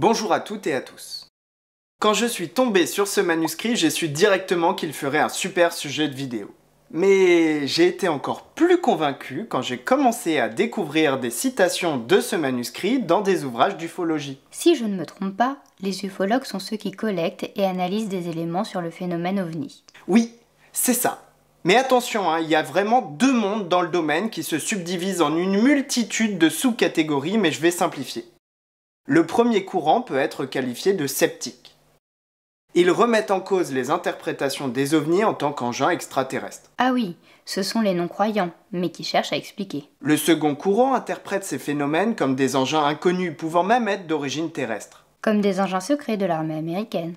Bonjour à toutes et à tous. Quand je suis tombé sur ce manuscrit, j'ai su directement qu'il ferait un super sujet de vidéo. Mais j'ai été encore plus convaincu quand j'ai commencé à découvrir des citations de ce manuscrit dans des ouvrages d'ufologie. Si je ne me trompe pas, les ufologues sont ceux qui collectent et analysent des éléments sur le phénomène ovni. Oui, c'est ça. Mais attention, il y a vraiment deux mondes dans le domaine qui se subdivisent en une multitude de sous-catégories, mais je vais simplifier. Le premier courant peut être qualifié de sceptique. Ils remettent en cause les interprétations des ovnis en tant qu'engins extraterrestres. Ah oui, ce sont les non-croyants, mais qui cherchent à expliquer. Le second courant interprète ces phénomènes comme des engins inconnus, pouvant même être d'origine terrestre. Comme des engins secrets de l'armée américaine.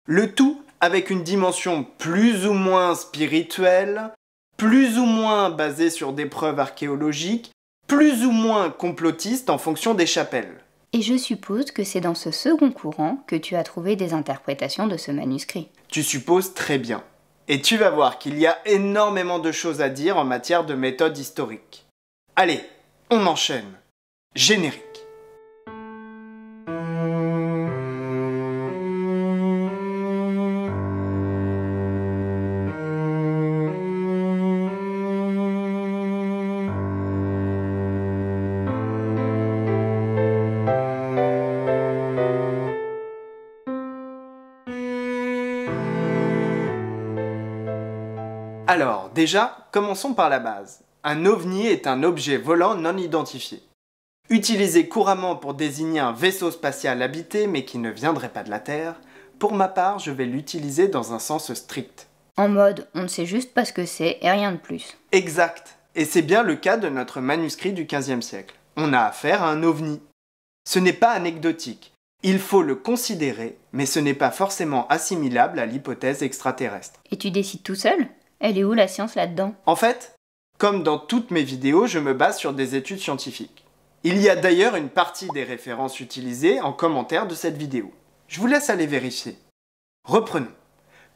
Le tout avec une dimension plus ou moins spirituelle, plus ou moins basée sur des preuves archéologiques, plus ou moins complotiste en fonction des chapelles. Et je suppose que c'est dans ce second courant que tu as trouvé des interprétations de ce manuscrit. Tu supposes très bien. Et tu vas voir qu'il y a énormément de choses à dire en matière de méthode historique. Allez, on enchaîne. Générique. Alors, déjà, commençons par la base. Un ovni est un objet volant non identifié. Utilisé couramment pour désigner un vaisseau spatial habité mais qui ne viendrait pas de la Terre, pour ma part, je vais l'utiliser dans un sens strict. En mode, on ne sait juste pas ce que c'est et rien de plus. Exact. Et c'est bien le cas de notre manuscrit du XVe siècle. On a affaire à un ovni. Ce n'est pas anecdotique. Il faut le considérer, mais ce n'est pas forcément assimilable à l'hypothèse extraterrestre. Et tu décides tout seul ? Elle est où la science là-dedans ? En fait, comme dans toutes mes vidéos, je me base sur des études scientifiques. Il y a d'ailleurs une partie des références utilisées en commentaire de cette vidéo. Je vous laisse aller vérifier. Reprenons.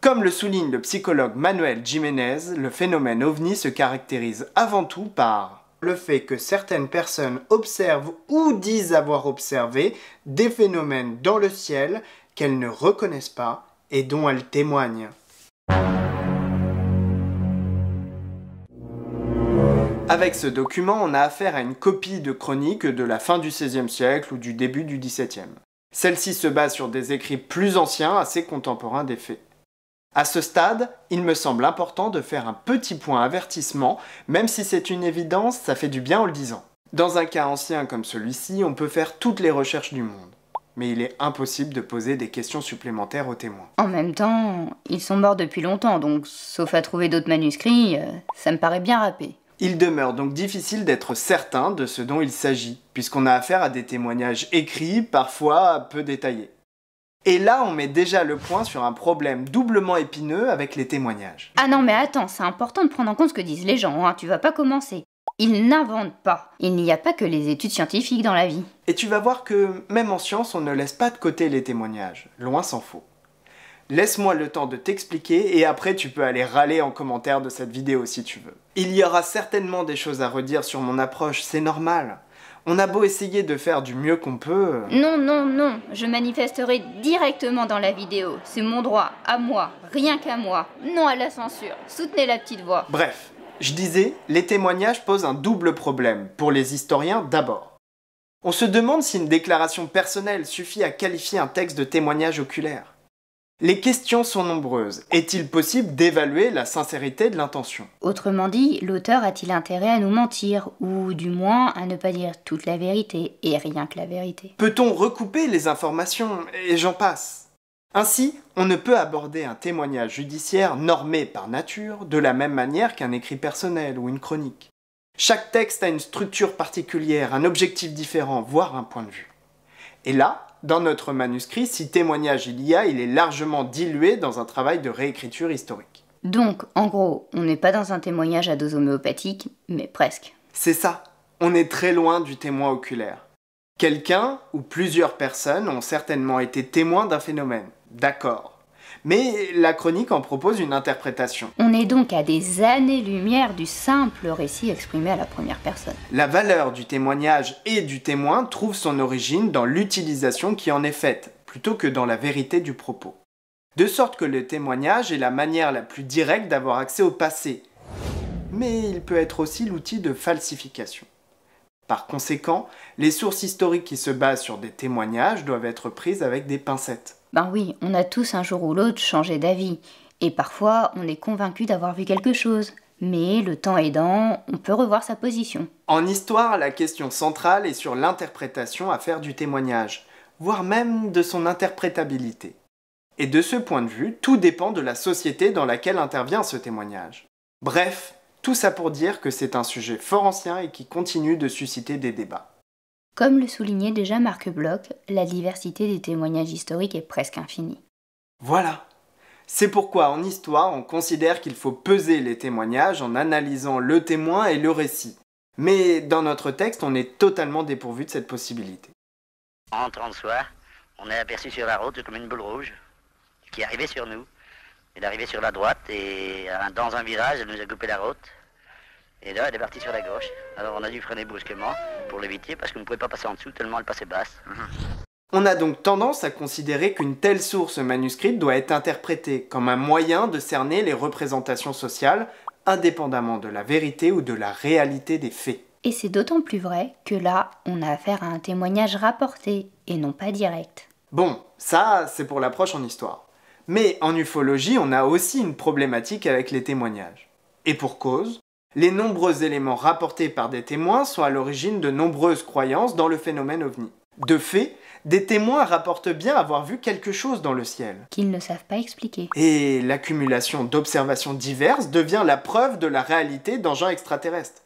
Comme le souligne le psychologue Manuel Jiménez, le phénomène ovni se caractérise avant tout par le fait que certaines personnes observent ou disent avoir observé des phénomènes dans le ciel qu'elles ne reconnaissent pas et dont elles témoignent. Avec ce document, on a affaire à une copie de chronique de la fin du XVIe siècle ou du début du XVIIe. Celle-ci se base sur des écrits plus anciens, assez contemporains des faits. À ce stade, il me semble important de faire un petit point avertissement, même si c'est une évidence, ça fait du bien en le disant. Dans un cas ancien comme celui-ci, on peut faire toutes les recherches du monde. Mais il est impossible de poser des questions supplémentaires aux témoins. En même temps, ils sont morts depuis longtemps, donc sauf à trouver d'autres manuscrits, ça me paraît bien râpé. Il demeure donc difficile d'être certain de ce dont il s'agit, puisqu'on a affaire à des témoignages écrits, parfois peu détaillés. Et là, on met déjà le point sur un problème doublement épineux avec les témoignages. Ah non mais attends, c'est important de prendre en compte ce que disent les gens, hein, tu vas pas commencer. Ils n'inventent pas. Il n'y a pas que les études scientifiques dans la vie. Et tu vas voir que, même en science, on ne laisse pas de côté les témoignages, loin s'en faut. Laisse-moi le temps de t'expliquer et après tu peux aller râler en commentaire de cette vidéo si tu veux. Il y aura certainement des choses à redire sur mon approche, c'est normal. On a beau essayer de faire du mieux qu'on peut... Non, je manifesterai directement dans la vidéo. C'est mon droit, à moi, rien qu'à moi. Non à la censure, soutenez la petite voix. Bref, je disais, les témoignages posent un double problème, pour les historiens d'abord. On se demande si une déclaration personnelle suffit à qualifier un texte de témoignage oculaire. Les questions sont nombreuses. Est-il possible d'évaluer la sincérité de l'intention ? Autrement dit, l'auteur a-t-il intérêt à nous mentir, ou du moins à ne pas dire toute la vérité, et rien que la vérité ? Peut-on recouper les informations ? Et j'en passe. Ainsi, on ne peut aborder un témoignage judiciaire normé par nature de la même manière qu'un écrit personnel ou une chronique. Chaque texte a une structure particulière, un objectif différent, voire un point de vue. Et là, dans notre manuscrit, si témoignage il y a, il est largement dilué dans un travail de réécriture historique. Donc, en gros, on n'est pas dans un témoignage à dose homéopathique, mais presque. C'est ça, on est très loin du témoin oculaire. Quelqu'un ou plusieurs personnes ont certainement été témoins d'un phénomène, d'accord. Mais la chronique en propose une interprétation. On est donc à des années-lumière du simple récit exprimé à la première personne. La valeur du témoignage et du témoin trouve son origine dans l'utilisation qui en est faite, plutôt que dans la vérité du propos. De sorte que le témoignage est la manière la plus directe d'avoir accès au passé. Mais il peut être aussi l'outil de falsification. Par conséquent, les sources historiques qui se basent sur des témoignages doivent être prises avec des pincettes. Ben oui, on a tous un jour ou l'autre changé d'avis. Et parfois, on est convaincu d'avoir vu quelque chose. Mais le temps aidant, on peut revoir sa position. En histoire, la question centrale est sur l'interprétation à faire du témoignage, voire même de son interprétabilité. Et de ce point de vue, tout dépend de la société dans laquelle intervient ce témoignage. Bref, tout ça pour dire que c'est un sujet fort ancien et qui continue de susciter des débats. Comme le soulignait déjà Marc Bloch, la diversité des témoignages historiques est presque infinie. Voilà. C'est pourquoi en histoire, on considère qu'il faut peser les témoignages en analysant le témoin et le récit. Mais dans notre texte, on est totalement dépourvu de cette possibilité. En rentrant le soir, on est aperçu sur la route comme une boule rouge qui arrivait sur nous. Elle arrivait sur la droite et dans un virage, elle nous a coupé la route. Et là, elle est partie sur la gauche. Alors on a dû freiner brusquement pour l'éviter parce qu'on ne pouvait pas passer en dessous tellement elle passait basse. On a donc tendance à considérer qu'une telle source manuscrite doit être interprétée comme un moyen de cerner les représentations sociales, indépendamment de la vérité ou de la réalité des faits. Et c'est d'autant plus vrai que là, on a affaire à un témoignage rapporté et non pas direct. Bon, ça, c'est pour l'approche en histoire. Mais en ufologie, on a aussi une problématique avec les témoignages. Et pour cause, les nombreux éléments rapportés par des témoins sont à l'origine de nombreuses croyances dans le phénomène ovni. De fait, des témoins rapportent bien avoir vu quelque chose dans le ciel. Qu'ils ne savent pas expliquer. Et l'accumulation d'observations diverses devient la preuve de la réalité d'engins extraterrestres.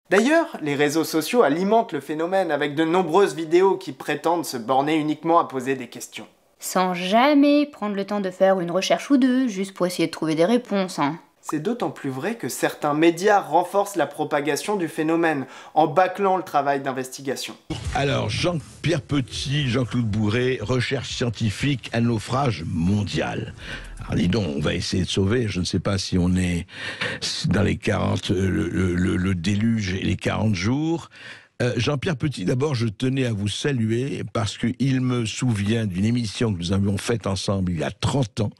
D'ailleurs, les réseaux sociaux alimentent le phénomène avec de nombreuses vidéos qui prétendent se borner uniquement à poser des questions. Sans jamais prendre le temps de faire une recherche ou deux, juste pour essayer de trouver des réponses, hein. C'est d'autant plus vrai que certains médias renforcent la propagation du phénomène en bâclant le travail d'investigation. Alors, Jean-Pierre Petit, Jean-Claude Bourret, recherche scientifique, un naufrage mondial. Alors dis donc, on va essayer de sauver, je ne sais pas si on est dans les 40, le déluge et les 40 jours. Jean-Pierre Petit, d'abord, je tenais à vous saluer parce qu'il me souvient d'une émission que nous avions faite ensemble il y a 30 ans,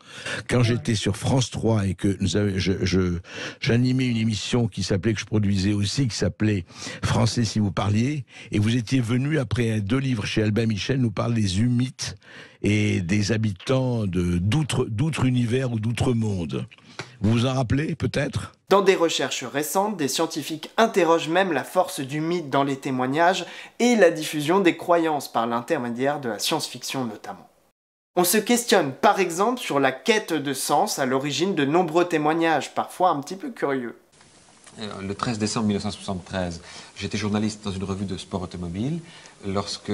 quand j'étais sur France 3 et que j'animais une émission qui s'appelait, que je produisais aussi, qui s'appelait Français si vous parliez, et vous étiez venu après 2 livres chez Albin Michel nous parler des Humites et des habitants d'outre-univers ou d'outre-monde. Vous vous en rappelez, peut-être ? Dans des recherches récentes, des scientifiques interrogent même la force du mythe dans les témoignages et la diffusion des croyances par l'intermédiaire de la science-fiction notamment. On se questionne par exemple sur la quête de sens à l'origine de nombreux témoignages, parfois un petit peu curieux. Le 13 décembre 1973, j'étais journaliste dans une revue de sport automobile. Lorsque,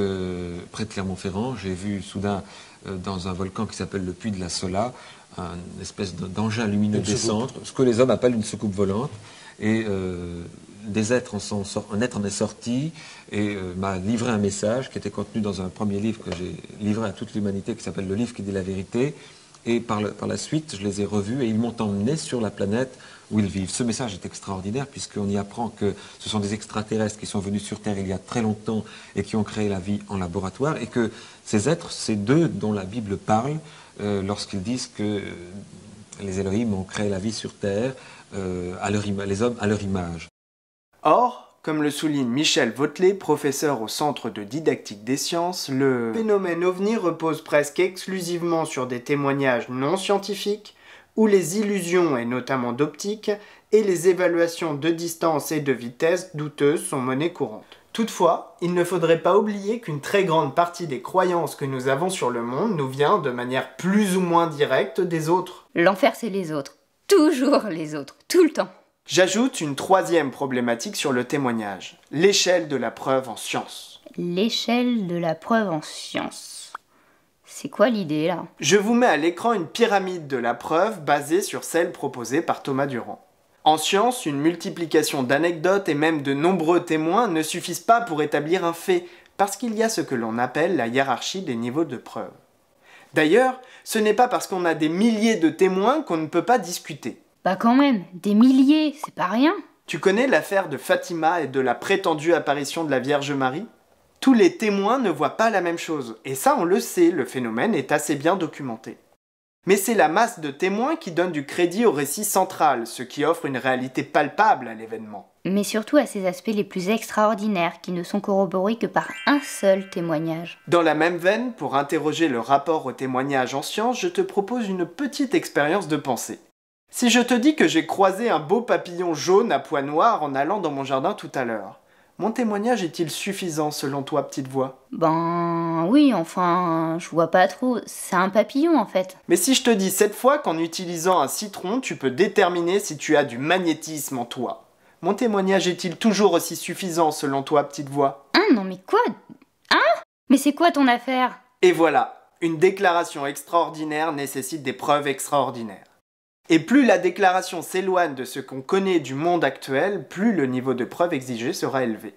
près de Clermont-Ferrand, j'ai vu soudain, dans un volcan qui s'appelle le Puy de la Sola, une espèce d'engin lumineux descendre, ce que les hommes appellent une soucoupe volante. Et un être en est sorti et m'a livré un message qui était contenu dans un premier livre que j'ai livré à toute l'humanité, qui s'appelle Le livre qui dit la vérité. Et par la suite, je les ai revus et ils m'ont emmené sur la planète où ils vivent. Ce message est extraordinaire puisqu'on y apprend que ce sont des extraterrestres qui sont venus sur Terre il y a très longtemps et qui ont créé la vie en laboratoire, et que ces êtres, c'est d'eux dont la Bible parle lorsqu'ils disent que les Elohim ont créé la vie sur Terre, les hommes à leur image. Or, comme le souligne Michel Vautelet, professeur au Centre de didactique des sciences, le phénomène ovni repose presque exclusivement sur des témoignages non scientifiques, où les illusions, et notamment d'optique, et les évaluations de distance et de vitesse douteuses sont monnaie courante. Toutefois, il ne faudrait pas oublier qu'une très grande partie des croyances que nous avons sur le monde nous vient de manière plus ou moins directe des autres. L'enfer, c'est les autres. Toujours les autres. Tout le temps. J'ajoute une troisième problématique sur le témoignage, l'échelle de la preuve en science. L'échelle de la preuve en science. C'est quoi l'idée, là ? Je vous mets à l'écran une pyramide de la preuve basée sur celle proposée par Thomas Durand. En science, une multiplication d'anecdotes et même de nombreux témoins ne suffisent pas pour établir un fait, parce qu'il y a ce que l'on appelle la hiérarchie des niveaux de preuve. D'ailleurs, ce n'est pas parce qu'on a des milliers de témoins qu'on ne peut pas discuter. Bah quand même, des milliers, c'est pas rien. Tu connais l'affaire de Fatima et de la prétendue apparition de la Vierge Marie ? Tous les témoins ne voient pas la même chose, et ça on le sait, le phénomène est assez bien documenté. Mais c'est la masse de témoins qui donne du crédit au récit central, ce qui offre une réalité palpable à l'événement. Mais surtout à ses aspects les plus extraordinaires, qui ne sont corroborés que par un seul témoignage. Dans la même veine, pour interroger le rapport au témoignage en science, je te propose une petite expérience de pensée. Si je te dis que j'ai croisé un beau papillon jaune à pois noirs en allant dans mon jardin tout à l'heure, mon témoignage est-il suffisant selon toi, petite voix ? Ben oui, enfin, je vois pas trop, c'est un papillon en fait. Mais si je te dis cette fois qu'en utilisant un citron, tu peux déterminer si tu as du magnétisme en toi, mon témoignage est-il toujours aussi suffisant selon toi, petite voix ? Hein, non mais quoi ? Hein ? Mais c'est quoi ton affaire ? Et voilà, une déclaration extraordinaire nécessite des preuves extraordinaires. Et plus la déclaration s'éloigne de ce qu'on connaît du monde actuel, plus le niveau de preuve exigé sera élevé.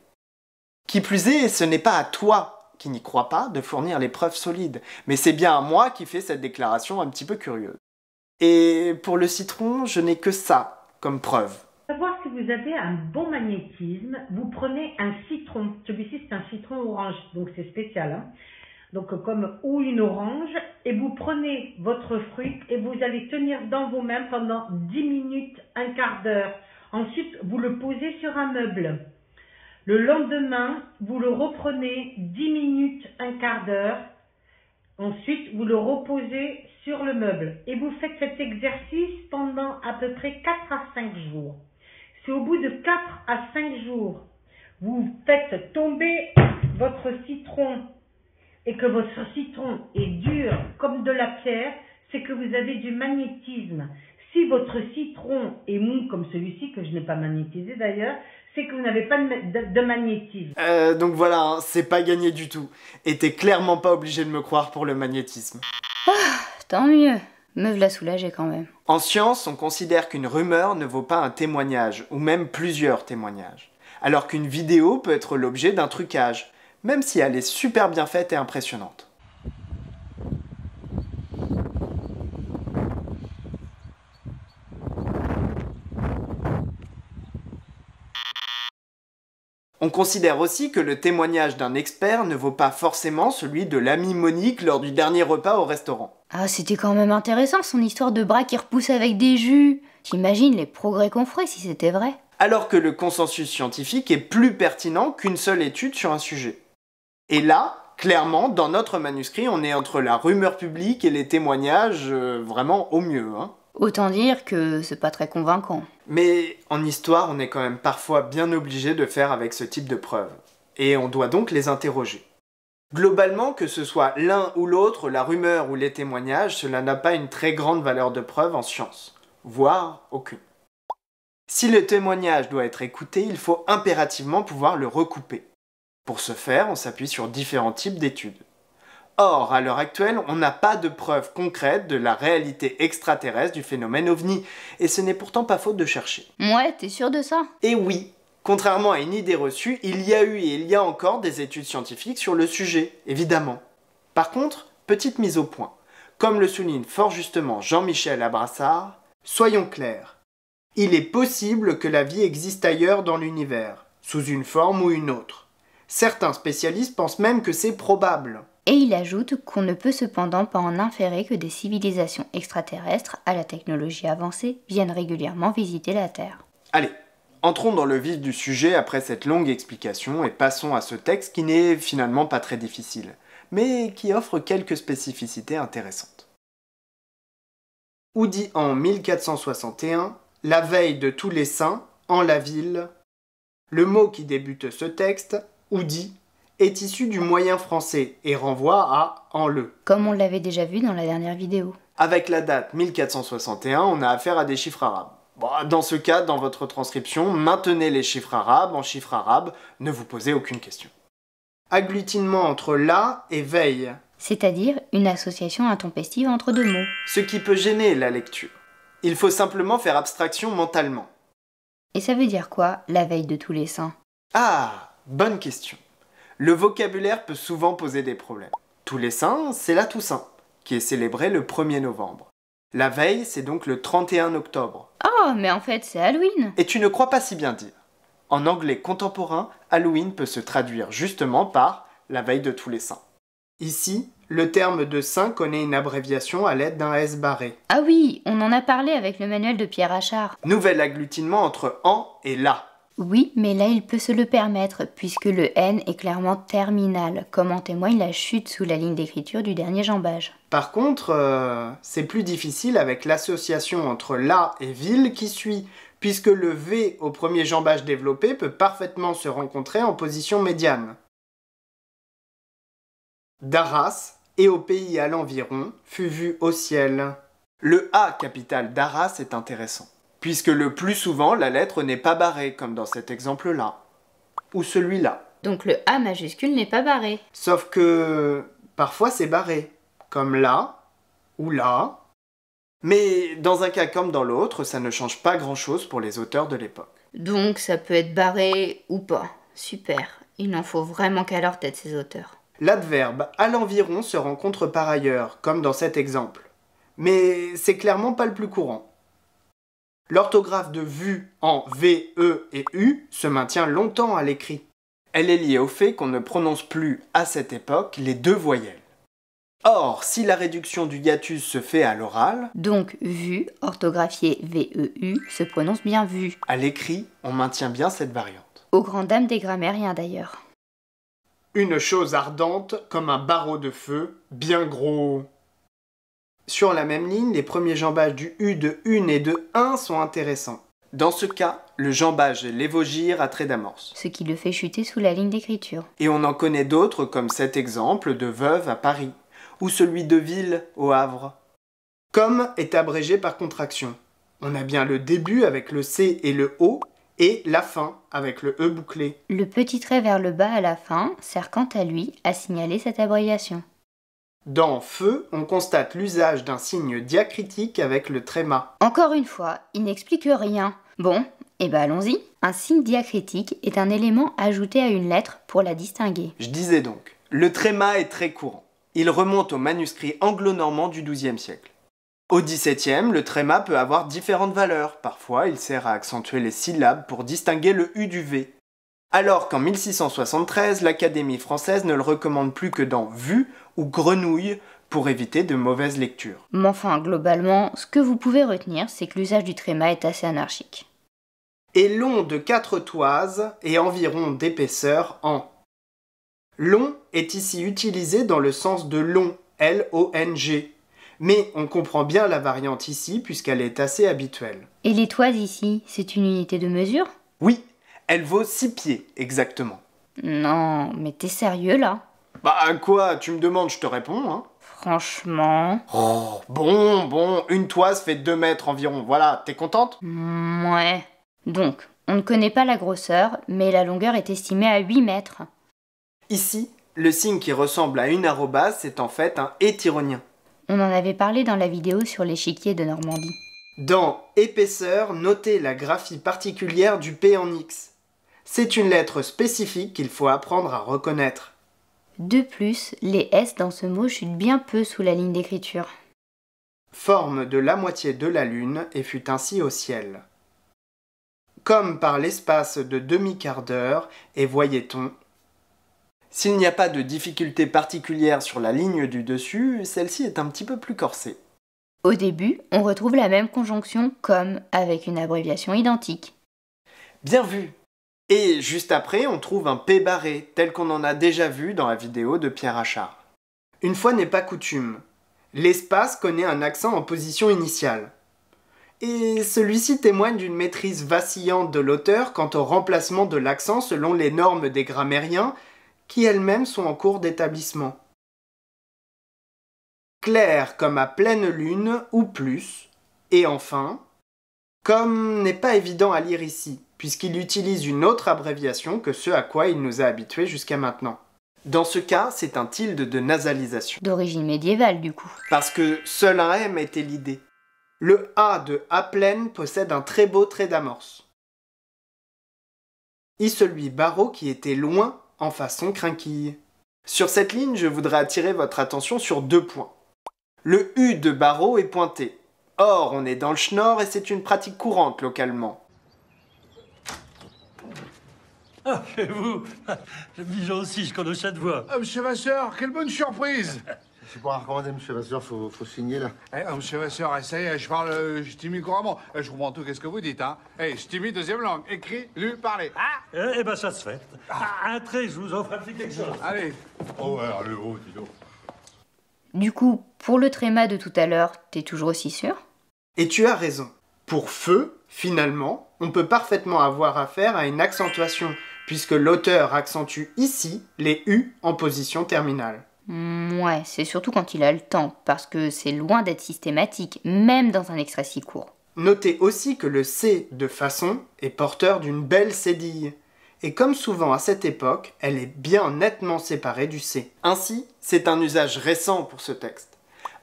Qui plus est, ce n'est pas à toi, qui n'y crois pas, de fournir les preuves solides, mais c'est bien à moi qui fais cette déclaration un petit peu curieuse. Et pour le citron, je n'ai que ça comme preuve. Pour savoir si vous avez un bon magnétisme, vous prenez un citron. Celui-ci, c'est un citron orange, donc c'est spécial, hein. Donc ou une orange, et vous prenez votre fruit et vous allez tenir dans vos mains pendant 10 minutes, un quart d'heure. Ensuite, vous le posez sur un meuble. Le lendemain, vous le reprenez 10 minutes, un quart d'heure. Ensuite, vous le reposez sur le meuble. Et vous faites cet exercice pendant à peu près 4 à 5 jours. Si au bout de 4 à 5 jours, vous faites tomber votre citron et que votre citron est dur comme de la pierre, c'est que vous avez du magnétisme. Si votre citron est mou comme celui-ci, que je n'ai pas magnétisé d'ailleurs, c'est que vous n'avez pas de magnétisme. Donc voilà, hein, c'est pas gagné du tout. Et t'es clairement pas obligé de me croire pour le magnétisme. Tant mieux, me l'a soulagé quand même. En science, on considère qu'une rumeur ne vaut pas un témoignage, ou même plusieurs témoignages. Alors qu'une vidéo peut être l'objet d'un trucage, même si elle est super bien faite et impressionnante. On considère aussi que le témoignage d'un expert ne vaut pas forcément celui de l'amie Monique lors du dernier repas au restaurant. Ah, c'était quand même intéressant son histoire de bras qui repousse avec des jus. T'imagines les progrès qu'on ferait si c'était vrai ? Alors que le consensus scientifique est plus pertinent qu'une seule étude sur un sujet. Et là, clairement, dans notre manuscrit, on est entre la rumeur publique et les témoignages vraiment au mieux, hein. Autant dire que c'est pas très convaincant. Mais en histoire, on est quand même parfois bien obligé de faire avec ce type de preuves. Et on doit donc les interroger. Globalement, que ce soit l'un ou l'autre, la rumeur ou les témoignages, cela n'a pas une très grande valeur de preuve en science, voire aucune. Si le témoignage doit être écouté, il faut impérativement pouvoir le recouper. Pour ce faire, on s'appuie sur différents types d'études. Or, à l'heure actuelle, on n'a pas de preuves concrètes de la réalité extraterrestre du phénomène OVNI, et ce n'est pourtant pas faute de chercher. Ouais, t'es sûr de ça ? Et oui, contrairement à une idée reçue, il y a eu et il y a encore des études scientifiques sur le sujet, évidemment. Par contre, petite mise au point. Comme le souligne fort justement Jean-Michel Abrassard, soyons clairs. Il est possible que la vie existe ailleurs dans l'univers, sous une forme ou une autre. Certains spécialistes pensent même que c'est probable. Et il ajoute qu'on ne peut cependant pas en inférer que des civilisations extraterrestres à la technologie avancée viennent régulièrement visiter la Terre. Allez, entrons dans le vif du sujet après cette longue explication et passons à ce texte qui n'est finalement pas très difficile, mais qui offre quelques spécificités intéressantes. Oudy en 1461, la veille de tous les saints, en la ville. Le mot qui débute ce texte, Oudy, est issu du moyen français et renvoie à en le. Comme on l'avait déjà vu dans la dernière vidéo. Avec la date 1461, on a affaire à des chiffres arabes. Bon, dans ce cas, dans votre transcription, maintenez les chiffres arabes en chiffres arabes, ne vous posez aucune question. Agglutinement entre la et veille. C'est-à-dire une association intempestive entre deux mots. Ce qui peut gêner la lecture. Il faut simplement faire abstraction mentalement. Et ça veut dire quoi, la veille de tous les saints ? Ah, bonne question. Le vocabulaire peut souvent poser des problèmes. Tous les saints, c'est la Toussaint. qui est célébré le 1er novembre. La veille, c'est donc le 31 octobre. Oh, mais en fait, c'est Halloween. Et tu ne crois pas si bien dire. En anglais contemporain, Halloween peut se traduire justement par la veille de tous les saints. Ici, le terme de saint connaît une abréviation à l'aide d'un S barré. Ah oui, on en a parlé avec le manuel de Pierre Achard. Nouvel agglutinement entre en et la. Oui, mais là il peut se le permettre, puisque le N est clairement terminal, comme en témoigne la chute sous la ligne d'écriture du dernier jambage. Par contre, c'est plus difficile avec l'association entre la et ville qui suit, puisque le V au premier jambage développé peut parfaitement se rencontrer en position médiane. D'Arras, et au pays à l'environ, fut vu au ciel. Le A capital d'Arras est intéressant, puisque le plus souvent la lettre n'est pas barrée, comme dans cet exemple-là, ou celui-là. Donc le A majuscule n'est pas barré. Sauf que parfois c'est barré, comme là, ou là. Mais dans un cas comme dans l'autre, ça ne change pas grand-chose pour les auteurs de l'époque. Donc ça peut être barré ou pas. Super, il n'en faut vraiment qu'à leur tête ces auteurs. L'adverbe « à l'environ » se rencontre par ailleurs, comme dans cet exemple. Mais c'est clairement pas le plus courant. L'orthographe de vu en V, E et U se maintient longtemps à l'écrit. Elle est liée au fait qu'on ne prononce plus, à cette époque, les deux voyelles. Or, si la réduction du hiatus se fait à l'oral, donc vu, orthographié V-E-U, se prononce bien vu. À l'écrit, on maintient bien cette variante. Aux grandes dames des grammairiens d'ailleurs. Une chose ardente comme un barreau de feu, bien gros. Sur la même ligne, les premiers jambages du U de une et de un sont intéressants. Dans ce cas, le jambage est l'évogire à trait d'amorce. Ce qui le fait chuter sous la ligne d'écriture. Et on en connaît d'autres comme cet exemple de veuve à Paris, ou celui de ville au Havre. Comme est abrégé par contraction. On a bien le début avec le C et le O, et la fin avec le E bouclé. Le petit trait vers le bas à la fin sert quant à lui à signaler cette abréviation. Dans feu, on constate l'usage d'un signe diacritique avec le tréma. Encore une fois, il n'explique rien. Bon, eh ben allons-y. Un signe diacritique est un élément ajouté à une lettre pour la distinguer. Je disais donc, le tréma est très courant. Il remonte au manuscrit anglo-normand du XIIe siècle. Au XVIIe, le tréma peut avoir différentes valeurs. Parfois, il sert à accentuer les syllabes pour distinguer le U du V. Alors qu'en 1673, l'Académie française ne le recommande plus que dans vue ou grenouille pour éviter de mauvaises lectures. Mais enfin, globalement, ce que vous pouvez retenir, c'est que l'usage du tréma est assez anarchique. Et long de 4 toises et environ d'épaisseur en. Long est ici utilisé dans le sens de long, L-O-N-G. Mais on comprend bien la variante ici puisqu'elle est assez habituelle. Et les toises ici, c'est une unité de mesure? Oui, elle vaut 6 pieds exactement. Non, mais t'es sérieux là? Bah quoi, tu me demandes, je te réponds, hein. Franchement... Oh, bon, une toise fait 2 mètres environ, voilà, t'es contente? Ouais. Donc, on ne connaît pas la grosseur, mais la longueur est estimée à 8 mètres. Ici, le signe qui ressemble à une arrobase, c'est en fait un étironien. On en avait parlé dans la vidéo sur l'échiquier de Normandie. Dans épaisseur, notez la graphie particulière du P en X. C'est une lettre spécifique qu'il faut apprendre à reconnaître. De plus, les S dans ce mot chutent bien peu sous la ligne d'écriture. Forme de la moitié de la lune et fut ainsi au ciel. Comme par l'espace de demi-quart d'heure, et voyait-on. S'il n'y a pas de difficulté particulière sur la ligne du dessus, celle-ci est un petit peu plus corsée. Au début, on retrouve la même conjonction comme avec une abréviation identique. Bien vu! Et juste après, on trouve un P barré, tel qu'on en a déjà vu dans la vidéo de Pierre Achard. Une fois n'est pas coutume, l'espace connaît un accent en position initiale. Et celui-ci témoigne d'une maîtrise vacillante de l'auteur quant au remplacement de l'accent selon les normes des grammairiens, qui elles-mêmes sont en cours d'établissement. Clair comme à pleine lune ou plus, et enfin, comme n'est pas évident à lire ici, puisqu'il utilise une autre abréviation que ce à quoi il nous a habitués jusqu'à maintenant. Dans ce cas, c'est un tilde de nasalisation. D'origine médiévale du coup. Parce que seul un M était l'idée. Le A de A pleine possède un très beau trait d'amorce. Et celui barreau qui était loin en façon crinquille. Sur cette ligne, je voudrais attirer votre attention sur 2 points. le U de barreau est pointé. Or, on est dans le schnorr et c'est une pratique courante localement. Ah, et vous, le Bijon aussi, je connais cette voix. Ah, monsieur Vasseur, quelle bonne surprise! C'est pour recommander, monsieur Vasseur, faut signer là. Monsieur Vasseur, ça y est, je parle, je timide couramment. Je comprends tout, qu'est-ce que vous dites, hein? Je timide deuxième langue, écrit, lu, parlé. Ah! Eh ben, ça se fait. Un trait, je vous offre un petit quelque chose. Allez. Oh, alors le haut, dis donc. Du coup, pour le tréma de tout à l'heure, t'es toujours aussi sûr? Et tu as raison. Pour feu, finalement, on peut parfaitement avoir affaire à une accentuation, puisque l'auteur accentue ici les U en position terminale. Ouais, c'est surtout quand il a le temps, parce que c'est loin d'être systématique, même dans un extrait si court. Notez aussi que le C de façon est porteur d'une belle cédille. Et comme souvent à cette époque, elle est bien nettement séparée du C. Ainsi, c'est un usage récent pour ce texte.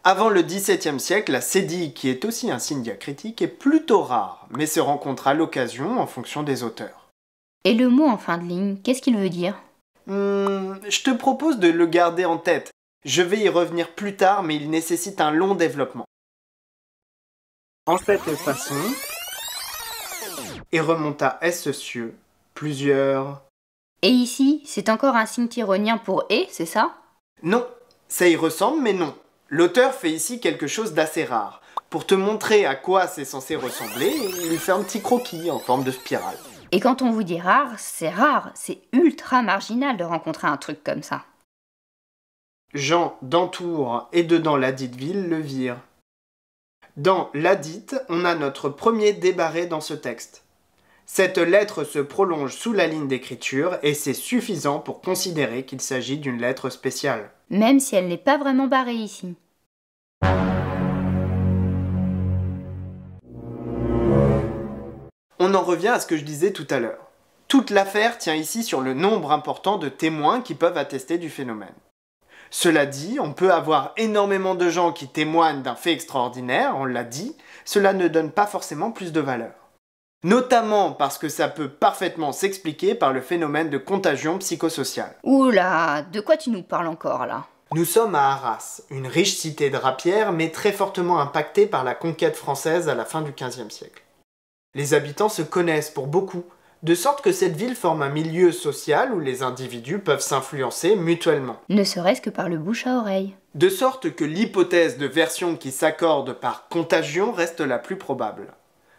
Avant le XVIIe siècle, la cédille, qui est aussi un signe diacritique, est plutôt rare, mais se rencontre à l'occasion en fonction des auteurs. Et le mot en fin de ligne, qu'est-ce qu'il veut dire? Je te propose de le garder en tête. Je vais y revenir plus tard, mais il nécessite un long développement. En cette façon, et remonta est-ce cieux, plusieurs... Et ici, c'est encore un signe tyrolien pour « et », c'est ça? Non, ça y ressemble, mais non. L'auteur fait ici quelque chose d'assez rare. Pour te montrer à quoi c'est censé ressembler, il fait un petit croquis en forme de spirale. Et quand on vous dit rare, c'est ultra marginal de rencontrer un truc comme ça. Jean d'Antour et dedans ladite ville le virent. Dans ladite, on a notre premier débarré dans ce texte. Cette lettre se prolonge sous la ligne d'écriture et c'est suffisant pour considérer qu'il s'agit d'une lettre spéciale. Même si elle n'est pas vraiment barrée ici. On en revient à ce que je disais tout à l'heure. Toute l'affaire tient ici sur le nombre important de témoins qui peuvent attester du phénomène. Cela dit, on peut avoir énormément de gens qui témoignent d'un fait extraordinaire, on l'a dit, cela ne donne pas forcément plus de valeur. Notamment parce que ça peut parfaitement s'expliquer par le phénomène de contagion psychosociale. Oula, de quoi tu nous parles encore là? Nous sommes à Arras, une riche cité drapière mais très fortement impactée par la conquête française à la fin du XVe siècle. Les habitants se connaissent pour beaucoup, de sorte que cette ville forme un milieu social où les individus peuvent s'influencer mutuellement. Ne serait-ce que par le bouche à oreille. De sorte que l'hypothèse de version qui s'accorde par contagion reste la plus probable.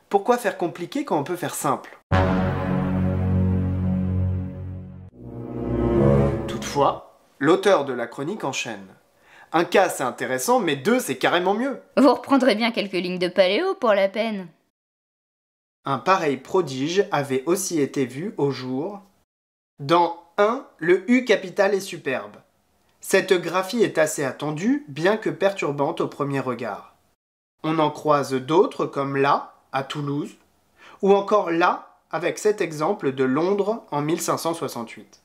Pourquoi faire compliqué quand on peut faire simple? Toutefois, l'auteur de la chronique enchaîne. Un cas c'est intéressant, mais deux c'est carrément mieux. Vous reprendrez bien quelques lignes de paléo pour la peine. Un pareil prodige avait aussi été vu au jour. Dans 1, le U capital est superbe. Cette graphie est assez attendue, bien que perturbante au premier regard. On en croise d'autres comme là, à Toulouse, ou encore là, avec cet exemple de Londres en 1568.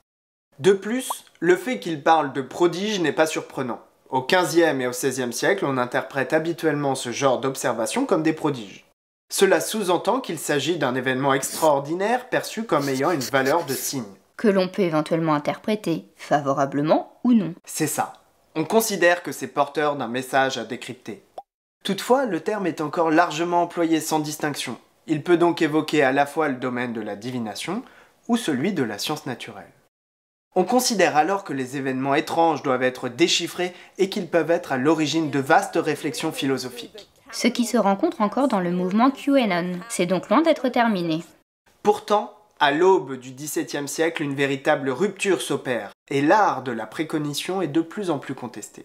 De plus, le fait qu'il parle de prodige n'est pas surprenant. Au XVe et au XVIe siècle, on interprète habituellement ce genre d'observation comme des prodiges. Cela sous-entend qu'il s'agit d'un événement extraordinaire perçu comme ayant une valeur de signe. Que l'on peut éventuellement interpréter, favorablement ou non. C'est ça. On considère que c'est porteur d'un message à décrypter. Toutefois, le terme est encore largement employé sans distinction. Il peut donc évoquer à la fois le domaine de la divination ou celui de la science naturelle. On considère alors que les événements étranges doivent être déchiffrés et qu'ils peuvent être à l'origine de vastes réflexions philosophiques. Ce qui se rencontre encore dans le mouvement QAnon. C'est donc loin d'être terminé. Pourtant, à l'aube du XVIIe siècle, une véritable rupture s'opère, et l'art de la précognition est de plus en plus contesté.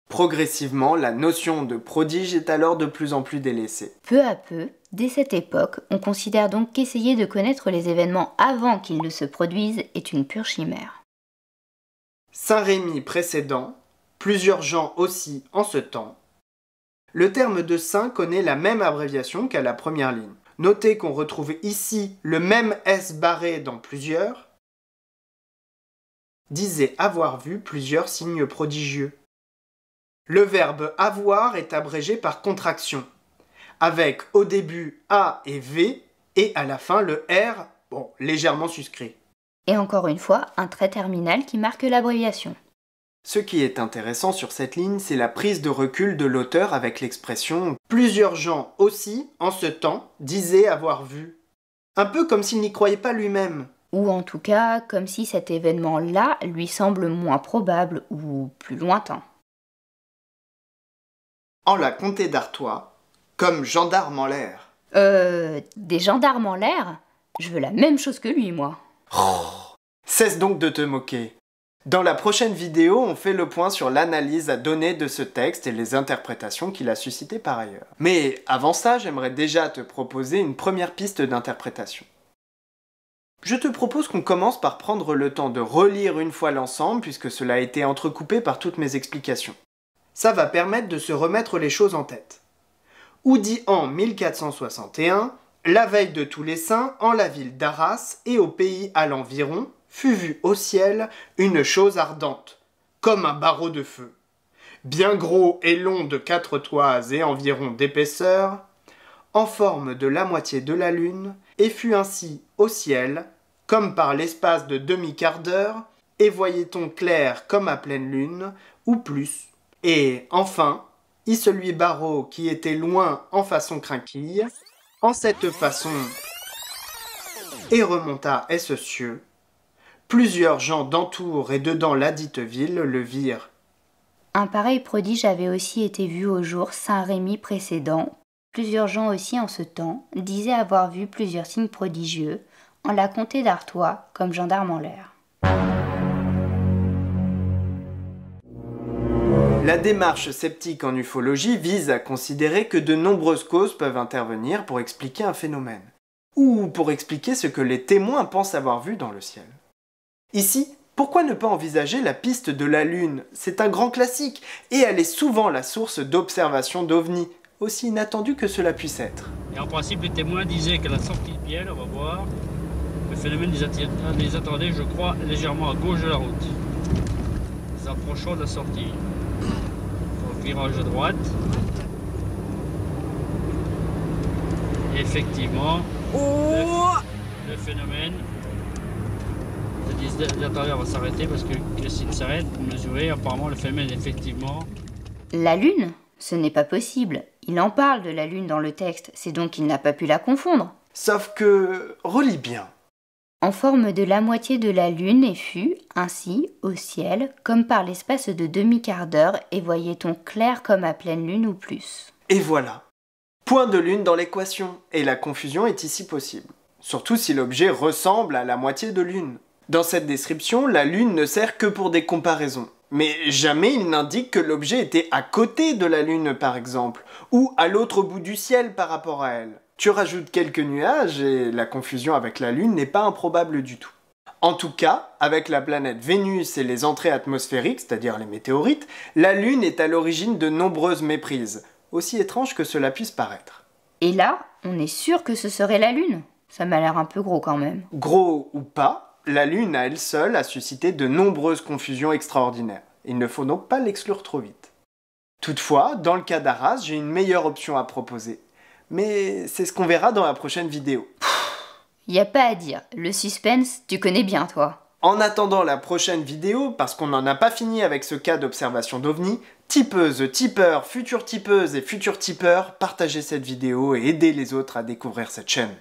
Progressivement, la notion de prodige est alors de plus en plus délaissée. Peu à peu, dès cette époque, on considère donc qu'essayer de connaître les événements avant qu'ils ne se produisent est une pure chimère. Saint-Rémy précédent, plusieurs gens aussi en ce temps. Le terme de saint connaît la même abréviation qu'à la première ligne. Notez qu'on retrouve ici le même S barré dans plusieurs. Disait avoir vu plusieurs signes prodigieux. Le verbe avoir est abrégé par contraction, avec au début A et V et à la fin le R, légèrement suscrit. Et encore une fois, un trait terminal qui marque l'abréviation. Ce qui est intéressant sur cette ligne, c'est la prise de recul de l'auteur avec l'expression « Plusieurs gens aussi, en ce temps, disaient avoir vu ». Un peu comme s'il n'y croyait pas lui-même. Ou en tout cas, comme si cet événement-là lui semble moins probable ou plus lointain. En la comté d'Artois, comme gendarme en l'air. Des gendarmes en l'air? Je veux la même chose que lui, moi. Cesse donc de te moquer. Dans la prochaine vidéo, on fait le point sur l'analyse à donner de ce texte et les interprétations qu'il a suscitées par ailleurs. Mais avant ça, j'aimerais déjà te proposer une première piste d'interprétation. Je te propose qu'on commence par prendre le temps de relire une fois l'ensemble, puisque cela a été entrecoupé par toutes mes explications. Ça va permettre de se remettre les choses en tête. Où dit en 1461, la veille de tous les saints, en la ville d'Arras et au pays à l'environ, fut vue au ciel une chose ardente, comme un barreau de feu, bien gros et long de 4 toises et environ d'épaisseur, en forme de la moitié de la lune, et fut ainsi au ciel, comme par l'espace de demi-quart d'heure, et voyait-on clair comme à pleine lune, ou plus. Et, enfin, y celui barreau qui était loin en façon crinquille, en cette façon, et remonta est-ce cieux. Plusieurs gens d'entour et dedans ladite ville le virent. Un pareil prodige avait aussi été vu au jour Saint-Rémy précédent. Plusieurs gens aussi en ce temps disaient avoir vu plusieurs signes prodigieux en la comté d'Artois comme gendarme en l'air. La démarche sceptique en ufologie vise à considérer que de nombreuses causes peuvent intervenir pour expliquer un phénomène, ou pour expliquer ce que les témoins pensent avoir vu dans le ciel. Ici, pourquoi ne pas envisager la piste de la Lune? C'est un grand classique, et elle est souvent la source d'observations d'ovnis, aussi inattendue que cela puisse être. Et en principe, les témoins disaient qu'à la sortie de Biel, on va voir, le phénomène les attendait, je crois, légèrement à gauche de la route, s'approchant de la sortie. Au virage de droite. Et effectivement, le phénomène, ils disent attendez, on va s'arrêter parce que s'il s'arrête, pour mesurer, apparemment le phénomène effectivement. La Lune? Ce n'est pas possible. Il en parle de la Lune dans le texte, c'est donc qu'il n'a pas pu la confondre. Sauf que, relis bien. En forme de la moitié de la Lune et fut, ainsi, au ciel, comme par l'espace de demi-quart d'heure, et voyait-on clair comme à pleine lune ou plus. Et voilà. Point de lune dans l'équation, et la confusion est ici possible. Surtout si l'objet ressemble à la moitié de lune. Dans cette description, la lune ne sert que pour des comparaisons. Mais jamais il n'indique que l'objet était à côté de la lune par exemple, ou à l'autre bout du ciel par rapport à elle. Tu rajoutes quelques nuages et la confusion avec la lune n'est pas improbable du tout. En tout cas, avec la planète Vénus et les entrées atmosphériques, c'est-à-dire les météorites, la lune est à l'origine de nombreuses méprises, aussi étrange que cela puisse paraître. Et là, on est sûr que ce serait la lune? Ça m'a l'air un peu gros quand même. Gros ou pas, la lune à elle seule a suscité de nombreuses confusions extraordinaires. Il ne faut donc pas l'exclure trop vite. Toutefois, dans le cas d'Arras, j'ai une meilleure option à proposer. Mais c'est ce qu'on verra dans la prochaine vidéo. Y a pas à dire, le suspense, tu connais bien toi. En attendant la prochaine vidéo, parce qu'on n'en a pas fini avec ce cas d'observation d'OVNI, tipeuses, tipeurs, futures tipeuses et futurs tipeurs, partagez cette vidéo et aidez les autres à découvrir cette chaîne.